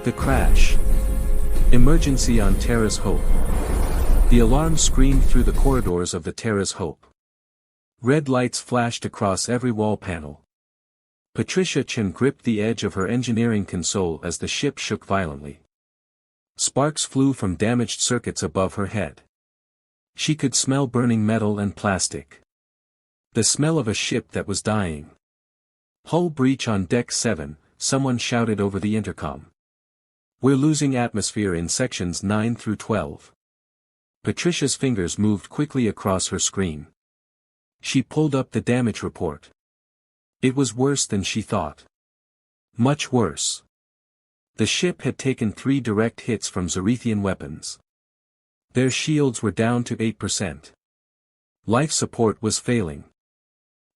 The crash. Emergency on Terra's Hope. The alarm screamed through the corridors of the Terra's Hope. Red lights flashed across every wall panel. Patricia Chen gripped the edge of her engineering console as the ship shook violently. Sparks flew from damaged circuits above her head. She could smell burning metal and plastic. The smell of a ship that was dying. Hull breach on Deck 7, someone shouted over the intercom. We're losing atmosphere in sections 9 through 12. Patricia's fingers moved quickly across her screen. She pulled up the damage report. It was worse than she thought. Much worse. The ship had taken 3 direct hits from Zerethian weapons. Their shields were down to 8%. Life support was failing.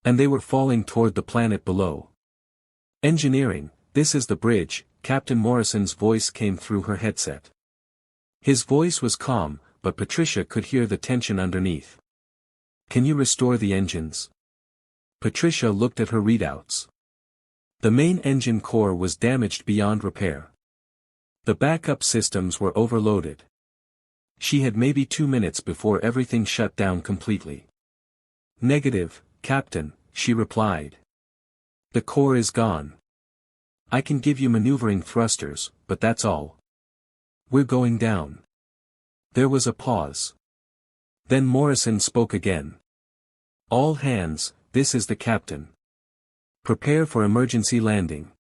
And they were falling toward the planet below. Engineering, this is the bridge, Captain Morrison's voice came through her headset. His voice was calm, but Patricia could hear the tension underneath. Can you restore the engines? Patricia looked at her readouts. The main engine core was damaged beyond repair. The backup systems were overloaded. She had maybe 2 minutes before everything shut down completely. Negative, Captain, she replied. The core is gone. I can give you maneuvering thrusters, but that's all. We're going down. There was a pause. Then Morrison spoke again. All hands, this is the captain. Prepare for emergency landing.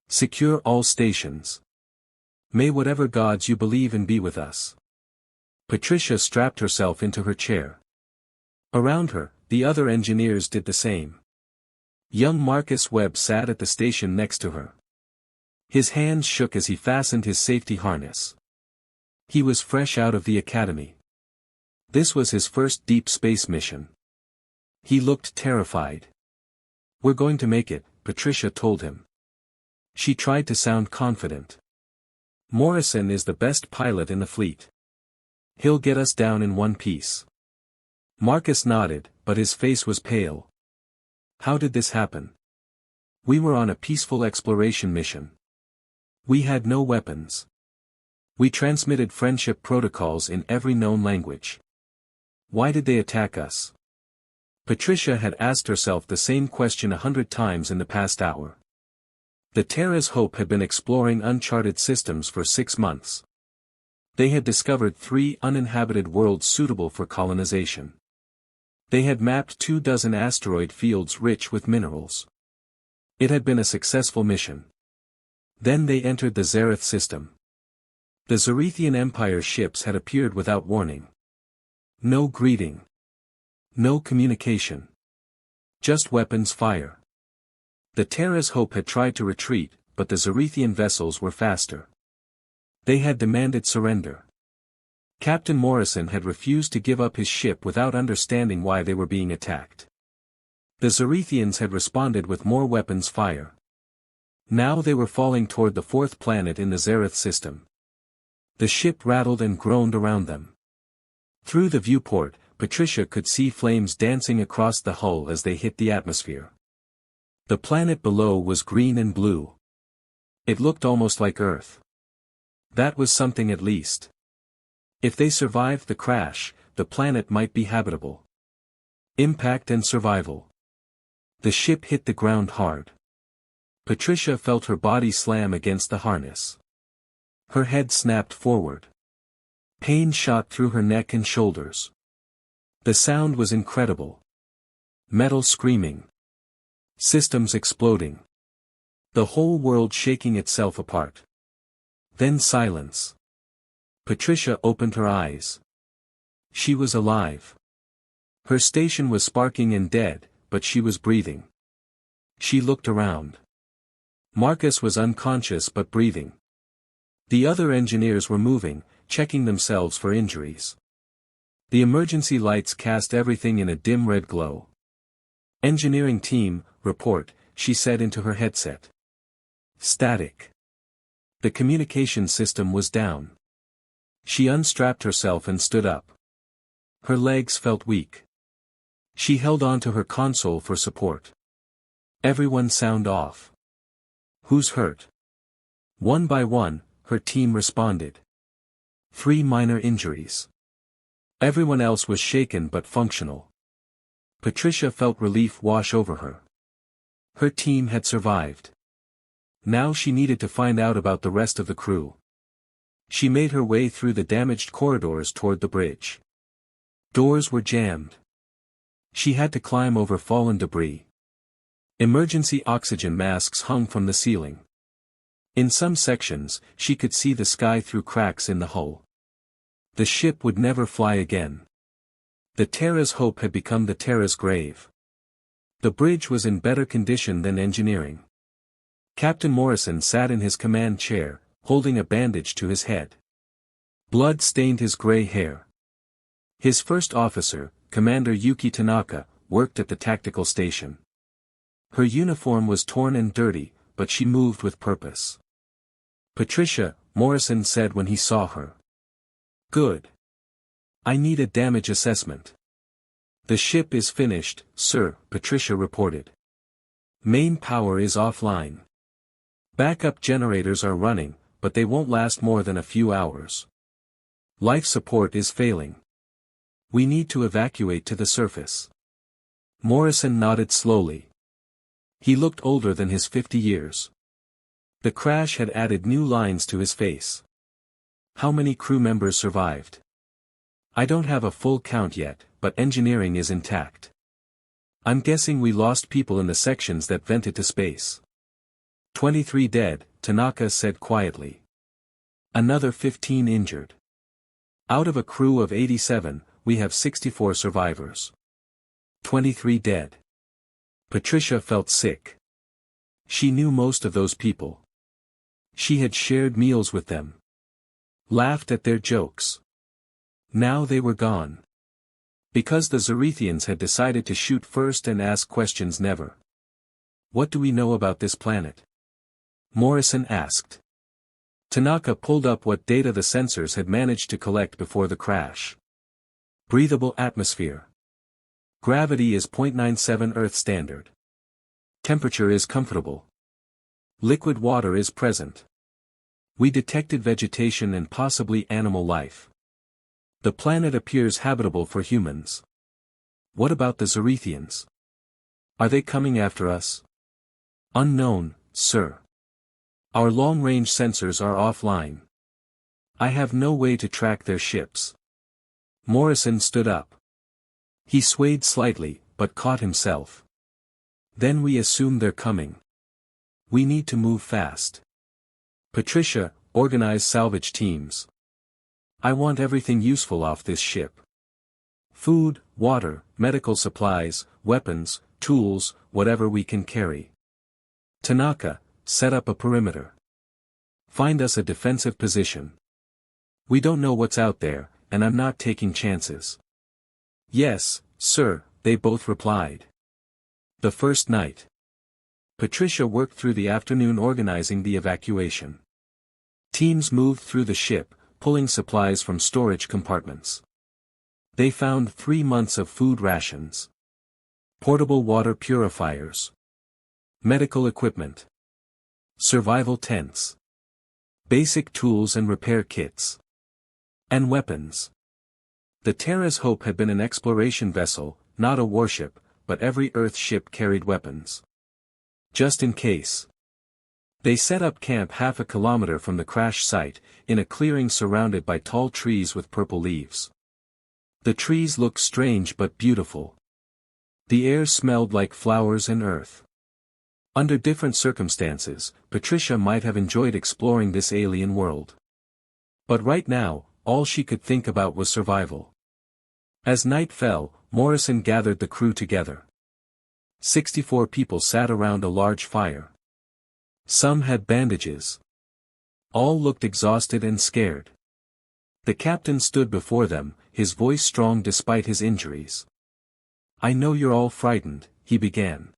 Secure all stations. May whatever gods you believe in be with us. Patricia strapped herself into her chair. Around her, the other engineers did the same. Young Marcus Webb sat at the station next to her. His hands shook as he fastened his safety harness. He was fresh out of the academy. This was his first deep space mission. He looked terrified. We're going to make it, Patricia told him. She tried to sound confident. Morrison is the best pilot in the fleet. He'll get us down in one piece. Marcus nodded, but his face was pale. How did this happen? We were on a peaceful exploration mission. We had no weapons. We transmitted friendship protocols in every known language. Why did they attack us? Patricia had asked herself the same question 100 times in the past hour. The Terra's Hope had been exploring uncharted systems for 6 months. They had discovered 3 uninhabited worlds suitable for colonization. They had mapped 24 asteroid fields rich with minerals. It had been a successful mission. Then they entered the Zareth system. The Zerethian Empire ships had appeared without warning. No greeting. No communication. Just weapons fire. The Terra's Hope had tried to retreat, but the Zerethian vessels were faster. They had demanded surrender. Captain Morrison had refused to give up his ship without understanding why they were being attacked. The Zerethians had responded with more weapons fire. Now they were falling toward the 4th planet in the Zareth system. The ship rattled and groaned around them. Through the viewport, Patricia could see flames dancing across the hull as they hit the atmosphere. The planet below was green and blue. It looked almost like Earth. That was something at least. If they survived the crash, the planet might be habitable. Impact and survival. The ship hit the ground hard. Patricia felt her body slam against the harness. Her head snapped forward. Pain shot through her neck and shoulders. The sound was incredible. Metal screaming. Systems exploding. The whole world shaking itself apart. Then silence. Patricia opened her eyes. She was alive. Her station was sparking and dead, but she was breathing. She looked around. Marcus was unconscious but breathing. The other engineers were moving, checking themselves for injuries. The emergency lights cast everything in a dim red glow. Engineering team, report, she said into her headset. Static. The communication system was down. She unstrapped herself and stood up. Her legs felt weak. She held onto her console for support. Everyone sound off. Who's hurt? One by one, her team responded. 3 minor injuries. Everyone else was shaken but functional. Patricia felt relief wash over her. Her team had survived. Now she needed to find out about the rest of the crew. She made her way through the damaged corridors toward the bridge. Doors were jammed. She had to climb over fallen debris. Emergency oxygen masks hung from the ceiling. In some sections, she could see the sky through cracks in the hull. The ship would never fly again. The Terra's hope had become the Terra's grave. The bridge was in better condition than engineering. Captain Morrison sat in his command chair, holding a bandage to his head. Blood stained his gray hair. His first officer, Commander Yuki Tanaka, worked at the tactical station. Her uniform was torn and dirty, but she moved with purpose. "Patricia," Morrison said when he saw her. "Good. I need a damage assessment." "The ship is finished, sir," Patricia reported. "Main power is offline. Backup generators are running, but they won't last more than a few hours. Life support is failing. We need to evacuate to the surface." Morrison nodded slowly. He looked older than his 50 years. The crash had added new lines to his face. "How many crew members survived?" "I don't have a full count yet, but engineering is intact. I'm guessing we lost people in the sections that vented to space." 23 dead, Tanaka said quietly. "Another 15 injured. Out of a crew of 87, we have 64 survivors. 23 dead." Patricia felt sick. She knew most of those people. She had shared meals with them. Laughed at their jokes. Now they were gone. Because the Zorethians had decided to shoot first and ask questions never. "What do we know about this planet?" Morrison asked. Tanaka pulled up what data the sensors had managed to collect before the crash. Breathable atmosphere. Gravity is 0.97 Earth standard. Temperature is comfortable. Liquid water is present. We detected vegetation and possibly animal life. The planet appears habitable for humans. What about the Zorethians? Are they coming after us? Unknown, sir. Our long-range sensors are offline. I have no way to track their ships. Morrison stood up. He swayed slightly, but caught himself. Then we assume they're coming. We need to move fast. Patricia, organize salvage teams. I want everything useful off this ship. Food, water, medical supplies, weapons, tools, whatever we can carry. Tanaka, set up a perimeter. Find us a defensive position. We don't know what's out there, and I'm not taking chances. Yes, sir, they both replied. The first night. Patricia worked through the afternoon organizing the evacuation. Teams moved through the ship, pulling supplies from storage compartments. They found 3 months of food rations. Portable water purifiers. Medical equipment. Survival tents. Basic tools and repair kits. And weapons. The Terra's Hope had been an exploration vessel, not a warship, but every Earth ship carried weapons. Just in case. They set up camp half a kilometer from the crash site, in a clearing surrounded by tall trees with purple leaves. The trees looked strange but beautiful. The air smelled like flowers and earth. Under different circumstances, Patricia might have enjoyed exploring this alien world. But right now, all she could think about was survival. As night fell, Morrison gathered the crew together. 64 people sat around a large fire. Some had bandages. All looked exhausted and scared. The captain stood before them, his voice strong despite his injuries. "I know you're all frightened," he began.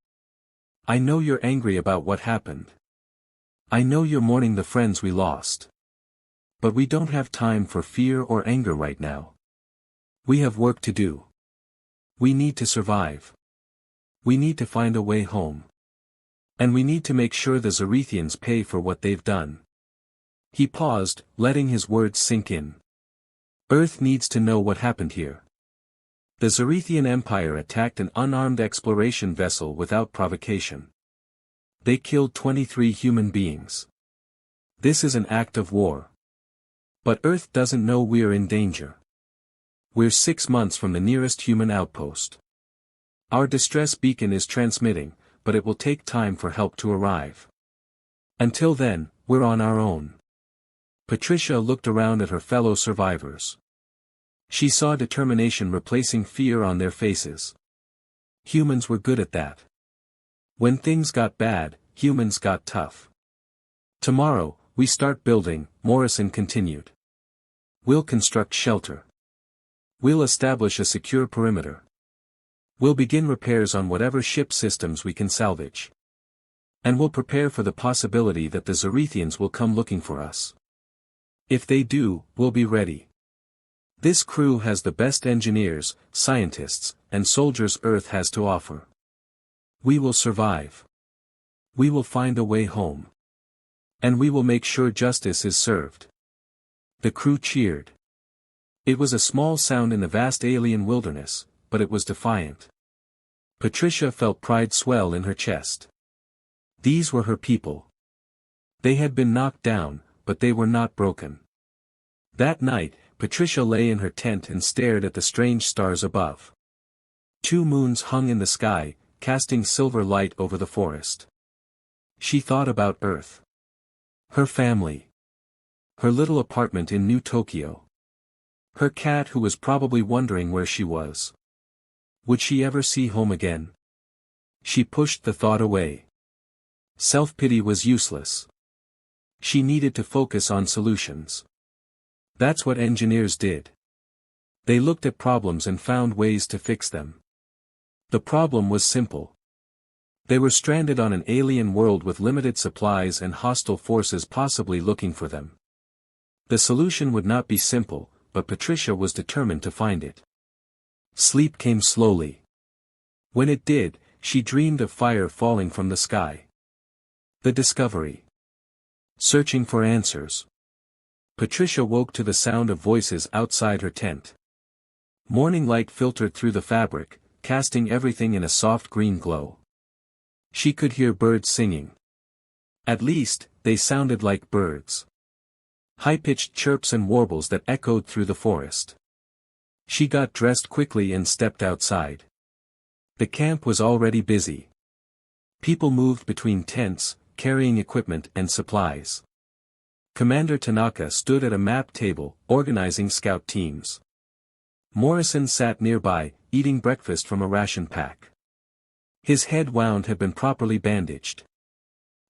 "I know you're angry about what happened. I know you're mourning the friends we lost. But we don't have time for fear or anger right now. We have work to do. We need to survive. We need to find a way home. And we need to make sure the Zorethians pay for what they've done. He paused, letting his words sink in. Earth needs to know what happened here. The Zerethian Empire attacked an unarmed exploration vessel without provocation. They killed 23 human beings. This is an act of war. But Earth doesn't know we're in danger. We're 6 months from the nearest human outpost. Our distress beacon is transmitting, but it will take time for help to arrive. Until then, we're on our own. Patricia looked around at her fellow survivors. She saw determination replacing fear on their faces. Humans were good at that. When things got bad, humans got tough. Tomorrow, we start building, Morrison continued. We'll construct shelter. We'll establish a secure perimeter. We'll begin repairs on whatever ship systems we can salvage. And we'll prepare for the possibility that the Zerethians will come looking for us. If they do, we'll be ready. This crew has the best engineers, scientists, and soldiers Earth has to offer. We will survive. We will find a way home. And we will make sure justice is served. The crew cheered. It was a small sound in the vast alien wilderness, but it was defiant. Patricia felt pride swell in her chest. These were her people. They had been knocked down, but they were not broken. That night, Patricia lay in her tent and stared at the strange stars above. 2 moons hung in the sky, casting silver light over the forest. She thought about Earth. Her family. Her little apartment in New Tokyo. Her cat who was probably wondering where she was. Would she ever see home again? She pushed the thought away. Self-pity was useless. She needed to focus on solutions. That's what engineers did. They looked at problems and found ways to fix them. The problem was simple. They were stranded on an alien world with limited supplies and hostile forces possibly looking for them. The solution would not be simple, but Patricia was determined to find it. Sleep came slowly. When it did, she dreamed of fire falling from the sky. The discovery. Searching for answers. Patricia woke to the sound of voices outside her tent. Morning light filtered through the fabric, casting everything in a soft green glow. She could hear birds singing. At least, they sounded like birds. High-pitched chirps and warbles that echoed through the forest. She got dressed quickly and stepped outside. The camp was already busy. People moved between tents, carrying equipment and supplies. Commander Tanaka stood at a map table, organizing scout teams. Morrison sat nearby, eating breakfast from a ration pack. His head wound had been properly bandaged.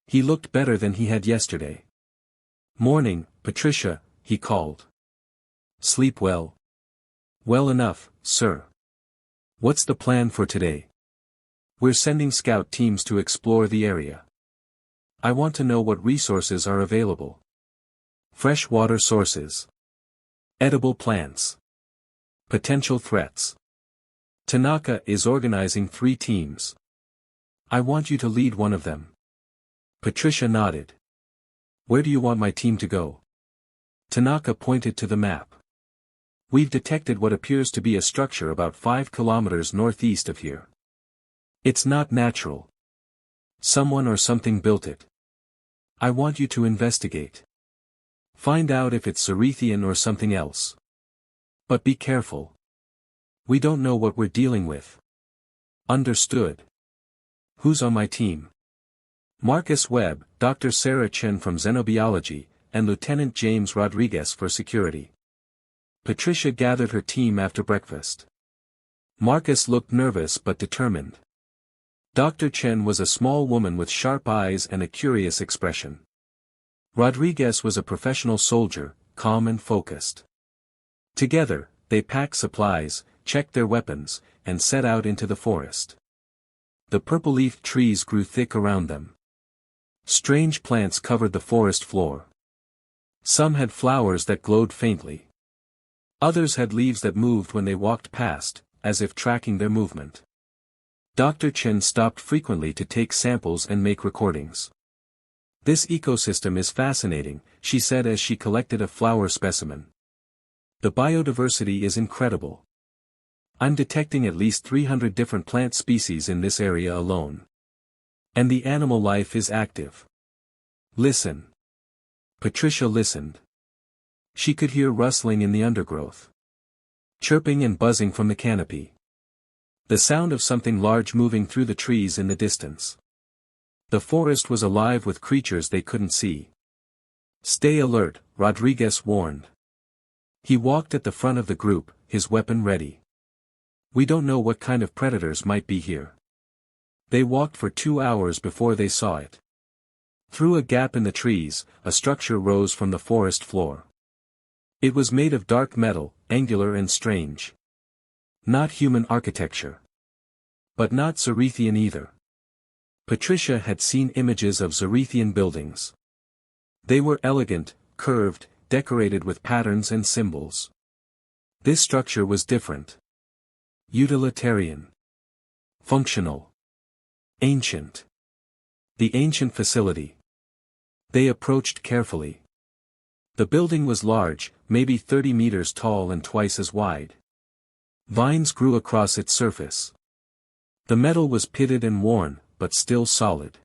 He looked better than he had yesterday. "Morning, Patricia," he called. "Sleep well?" "Well enough, sir." "What's the plan for today?" "We're sending scout teams to explore the area. I want to know what resources are available. Fresh water sources. Edible plants. Potential threats. Tanaka is organizing 3 teams. I want you to lead one of them." Patricia nodded. "Where do you want my team to go?" Tanaka pointed to the map. "We've detected what appears to be a structure about 5 kilometers northeast of here. It's not natural. Someone or something built it. I want you to investigate. Find out if it's Zerethian or something else. But be careful. We don't know what we're dealing with." "Understood. Who's on my team?" "Marcus Webb, Dr. Sarah Chen from Xenobiology, and Lieutenant James Rodriguez for security." Patricia gathered her team after breakfast. Marcus looked nervous but determined. Dr. Chen was a small woman with sharp eyes and a curious expression. Rodriguez was a professional soldier, calm and focused. Together, they packed supplies, checked their weapons, and set out into the forest. The purple-leafed trees grew thick around them. Strange plants covered the forest floor. Some had flowers that glowed faintly. Others had leaves that moved when they walked past, as if tracking their movement. Dr. Chen stopped frequently to take samples and make recordings. This ecosystem is fascinating, she said as she collected a flower specimen. The biodiversity is incredible. I'm detecting at least 300 different plant species in this area alone. And the animal life is active. Listen. Patricia listened. She could hear rustling in the undergrowth. Chirping and buzzing from the canopy. The sound of something large moving through the trees in the distance. The forest was alive with creatures they couldn't see. Stay alert, Rodriguez warned. He walked at the front of the group, his weapon ready. We don't know what kind of predators might be here. They walked for 2 hours before they saw it. Through a gap in the trees, a structure rose from the forest floor. It was made of dark metal, angular and strange. Not human architecture. But not Zerethian either. Patricia had seen images of Zerethian buildings. They were elegant, curved, decorated with patterns and symbols. This structure was different. Utilitarian. Functional. Ancient. The ancient facility. They approached carefully. The building was large, maybe 30 meters tall and twice as wide. Vines grew across its surface. The metal was pitted and worn, but still solid.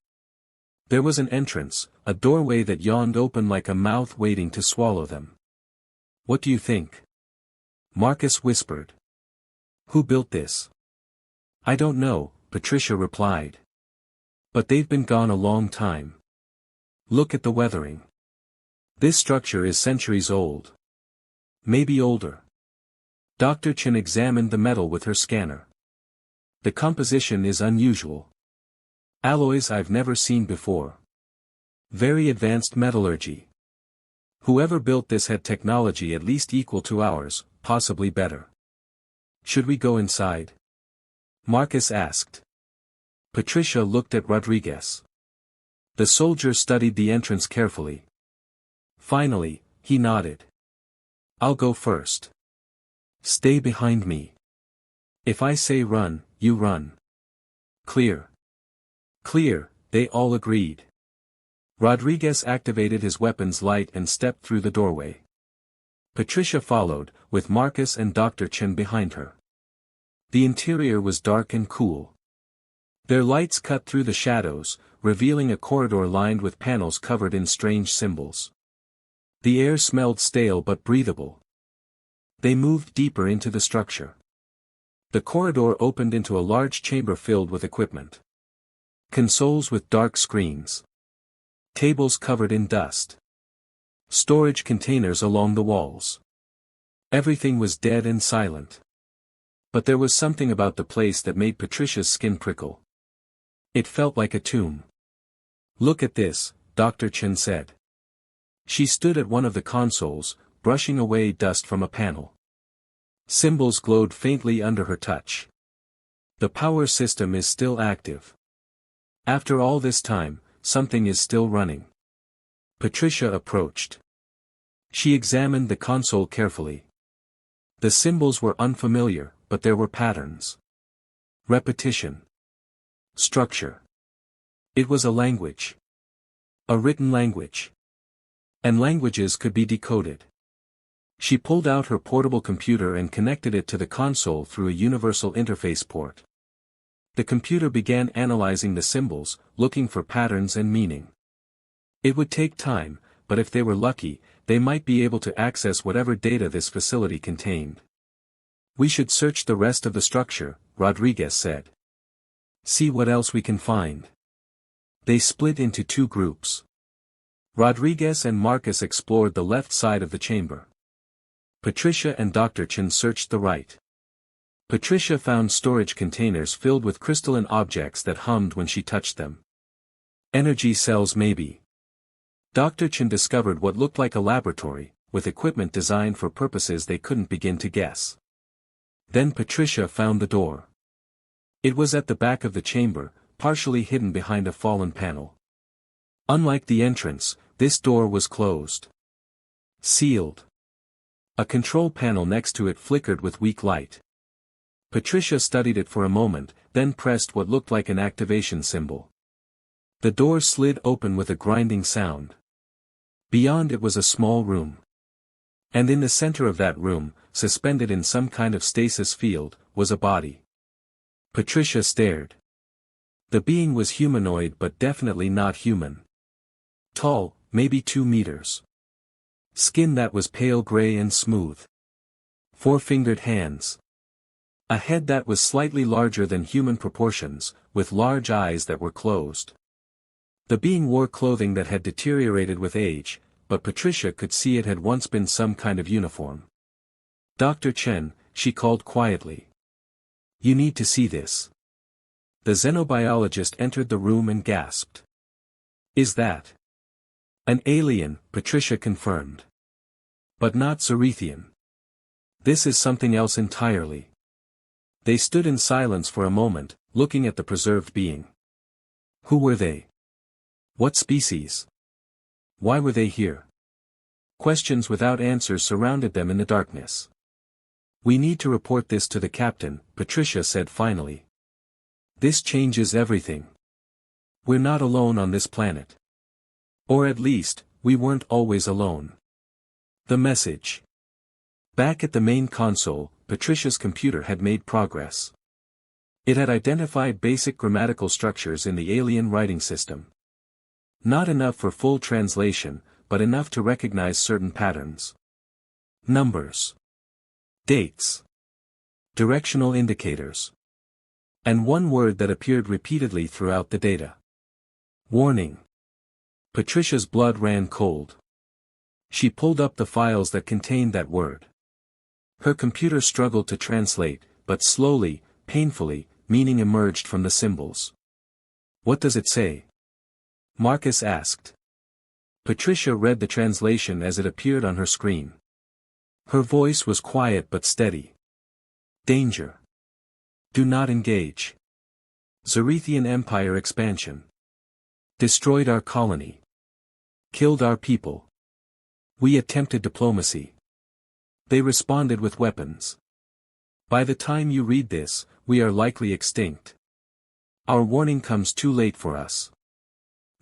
There was an entrance, a doorway that yawned open like a mouth waiting to swallow them. What do you think? Marcus whispered. Who built this? I don't know, Patricia replied. But they've been gone a long time. Look at the weathering. This structure is centuries old. Maybe older. Dr. Chen examined the metal with her scanner. The composition is unusual. Alloys I've never seen before. Very advanced metallurgy. Whoever built this had technology at least equal to ours, possibly better. Should we go inside? Marcus asked. Patricia looked at Rodriguez. The soldier studied the entrance carefully. Finally, he nodded. I'll go first. Stay behind me. If I say run, you run. Clear. Clear, they all agreed. Rodriguez activated his weapon's light and stepped through the doorway. Patricia followed, with Marcus and Dr. Chen behind her. The interior was dark and cool. Their lights cut through the shadows, revealing a corridor lined with panels covered in strange symbols. The air smelled stale but breathable. They moved deeper into the structure. The corridor opened into a large chamber filled with equipment. Consoles with dark screens. Tables covered in dust. Storage containers along the walls. Everything was dead and silent. But there was something about the place that made Patricia's skin prickle. It felt like a tomb. Look at this, Dr. Chen said. She stood at one of the consoles, brushing away dust from a panel. Symbols glowed faintly under her touch. The power system is still active. After all this time, something is still running. Patricia approached. She examined the console carefully. The symbols were unfamiliar, but there were patterns. Repetition. Structure. It was a language. A written language. And languages could be decoded. She pulled out her portable computer and connected it to the console through a universal interface port. The computer began analyzing the symbols, looking for patterns and meaning. It would take time, but if they were lucky, they might be able to access whatever data this facility contained. We should search the rest of the structure, Rodriguez said. See what else we can find. They split into 2 groups. Rodriguez and Marcus explored the left side of the chamber. Patricia and Dr. Chen searched the right. Patricia found storage containers filled with crystalline objects that hummed when she touched them. Energy cells maybe. Dr. Chen discovered what looked like a laboratory, with equipment designed for purposes they couldn't begin to guess. Then Patricia found the door. It was at the back of the chamber, partially hidden behind a fallen panel. Unlike the entrance, this door was closed. Sealed. A control panel next to it flickered with weak light. Patricia studied it for a moment, then pressed what looked like an activation symbol. The door slid open with a grinding sound. Beyond it was a small room. And in the center of that room, suspended in some kind of stasis field, was a body. Patricia stared. The being was humanoid but definitely not human. Tall, maybe 2 meters. Skin that was pale gray and smooth. 4-fingered hands. A head that was slightly larger than human proportions, with large eyes that were closed. The being wore clothing that had deteriorated with age, but Patricia could see it had once been some kind of uniform. "Dr. Chen," she called quietly. "You need to see this." The xenobiologist entered the room and gasped. "Is that an alien?" Patricia confirmed. "But not Zorethian. This is something else entirely." They stood in silence for a moment, looking at the preserved being. Who were they? What species? Why were they here? Questions without answers surrounded them in the darkness. "We need to report this to the captain," Patricia said finally. "This changes everything. We're not alone on this planet. Or at least, we weren't always alone." The message. Back at the main console, Patricia's computer had made progress. It had identified basic grammatical structures in the alien writing system. Not enough for full translation, but enough to recognize certain patterns. Numbers. Dates. Directional indicators. And one word that appeared repeatedly throughout the data. Warning. Patricia's blood ran cold. She pulled up the files that contained that word. Her computer struggled to translate, but slowly, painfully, meaning emerged from the symbols. "What does it say?" Marcus asked. Patricia read the translation as it appeared on her screen. Her voice was quiet but steady. "Danger. Do not engage. Zorethian Empire expansion. Destroyed our colony. Killed our people. We attempted diplomacy. They responded with weapons. By the time you read this, we are likely extinct. Our warning comes too late for us.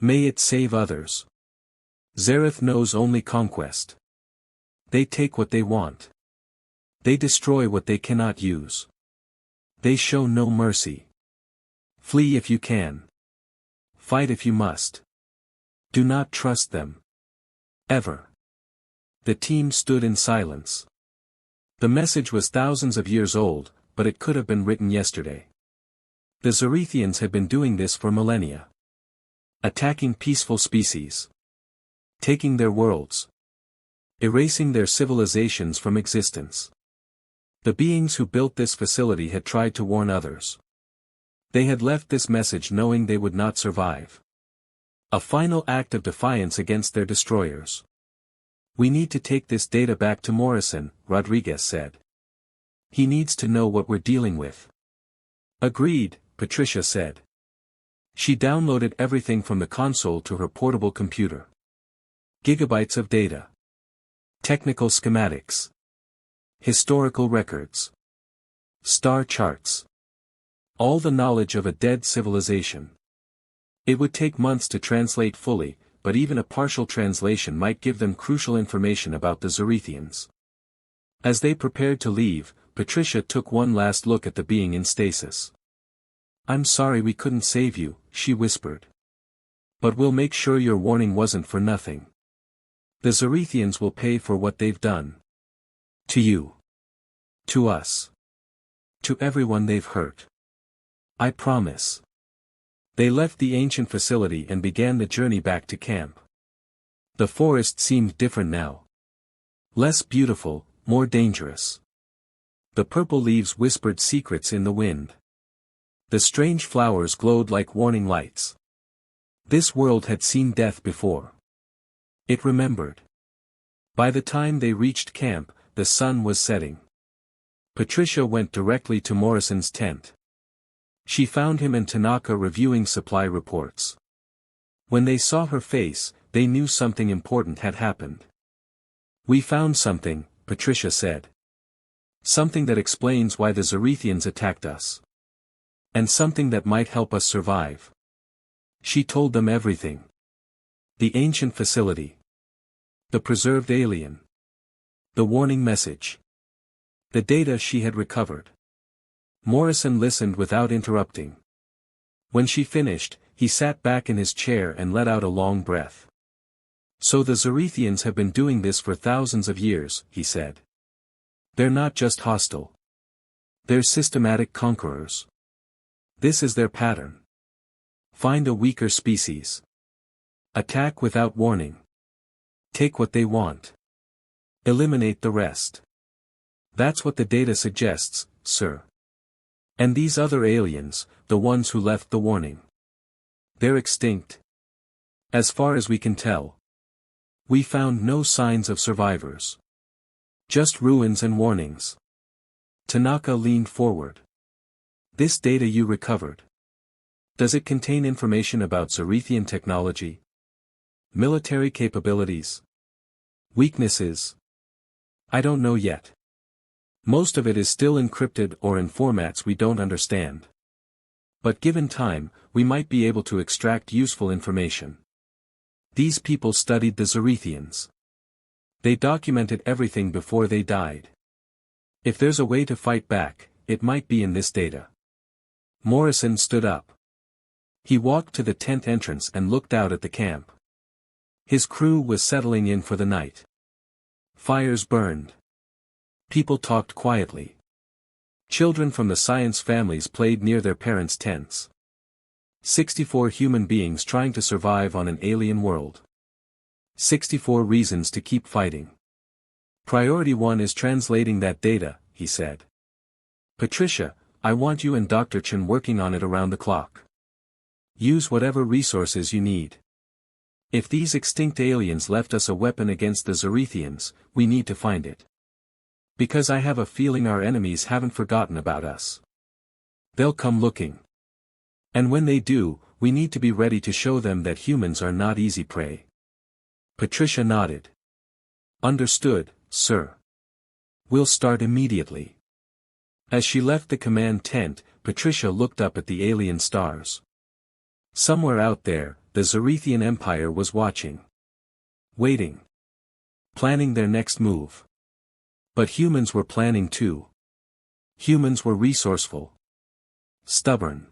May it save others. Zareth knows only conquest. They take what they want. They destroy what they cannot use. They show no mercy. Flee if you can. Fight if you must. Do not trust them. Ever." The team stood in silence. The message was thousands of years old, but it could have been written yesterday. The Zorethians had been doing this for millennia. Attacking peaceful species. Taking their worlds. Erasing their civilizations from existence. The beings who built this facility had tried to warn others. They had left this message knowing they would not survive. A final act of defiance against their destroyers. "We need to take this data back to Morrison," Rodriguez said. "He needs to know what we're dealing with." "Agreed," Patricia said. She downloaded everything from the console to her portable computer. Gigabytes of data. Technical schematics. Historical records. Star charts. All the knowledge of a dead civilization. It would take months to translate fully, but even a partial translation might give them crucial information about the Zorethians. As they prepared to leave, Patricia took one last look at the being in stasis. "I'm sorry we couldn't save you," she whispered. "But we'll make sure your warning wasn't for nothing. The Zorethians will pay for what they've done. To you. To us. To everyone they've hurt. I promise." They left the ancient facility and began the journey back to camp. The forest seemed different now. Less beautiful, more dangerous. The purple leaves whispered secrets in the wind. The strange flowers glowed like warning lights. This world had seen death before. It remembered. By the time they reached camp, the sun was setting. Patricia went directly to Morrison's tent. She found him and Tanaka reviewing supply reports. When they saw her face, they knew something important had happened. "We found something," Patricia said. "Something that explains why the Zorethians attacked us. And something that might help us survive." She told them everything. The ancient facility. The preserved alien. The warning message. The data she had recovered. Morrison listened without interrupting. When she finished, he sat back in his chair and let out a long breath. So the Zorethians have been doing this for thousands of years, he said. They're not just hostile. They're systematic conquerors. This is their pattern. Find a weaker species. Attack without warning. Take what they want. Eliminate the rest. That's what the data suggests, sir. And these other aliens, the ones who left the warning. They're extinct. As far as we can tell. We found no signs of survivors. Just ruins and warnings. Tanaka leaned forward. This data you recovered. Does it contain information about Zorethian technology? Military capabilities? Weaknesses? I don't know yet. Most of it is still encrypted or in formats we don't understand. But given time, we might be able to extract useful information. These people studied the Zorethians. They documented everything before they died. If there's a way to fight back, it might be in this data. Morrison stood up. He walked to the tent entrance and looked out at the camp. His crew was settling in for the night. Fires burned. People talked quietly. Children from the science families played near their parents' tents. 64 human beings trying to survive on an alien world. 64 reasons to keep fighting. Priority 1 is translating that data, he said. Patricia, I want you and Dr. Chen working on it around the clock. Use whatever resources you need. If these extinct aliens left us a weapon against the Zorethians, we need to find it. Because I have a feeling our enemies haven't forgotten about us. They'll come looking. And when they do, we need to be ready to show them that humans are not easy prey. Patricia nodded. Understood, sir. We'll start immediately. As she left the command tent, Patricia looked up at the alien stars. Somewhere out there, the Zorethian Empire was watching. Waiting. Planning their next move. But humans were planning too. Humans were resourceful. Stubborn.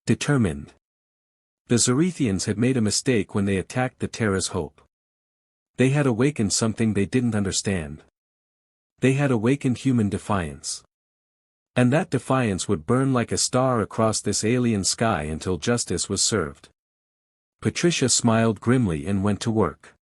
Determined. The Zorethians had made a mistake when they attacked the Terra's Hope. They had awakened something they didn't understand. They had awakened human defiance. And that defiance would burn like a star across this alien sky until justice was served. Patricia smiled grimly and went to work.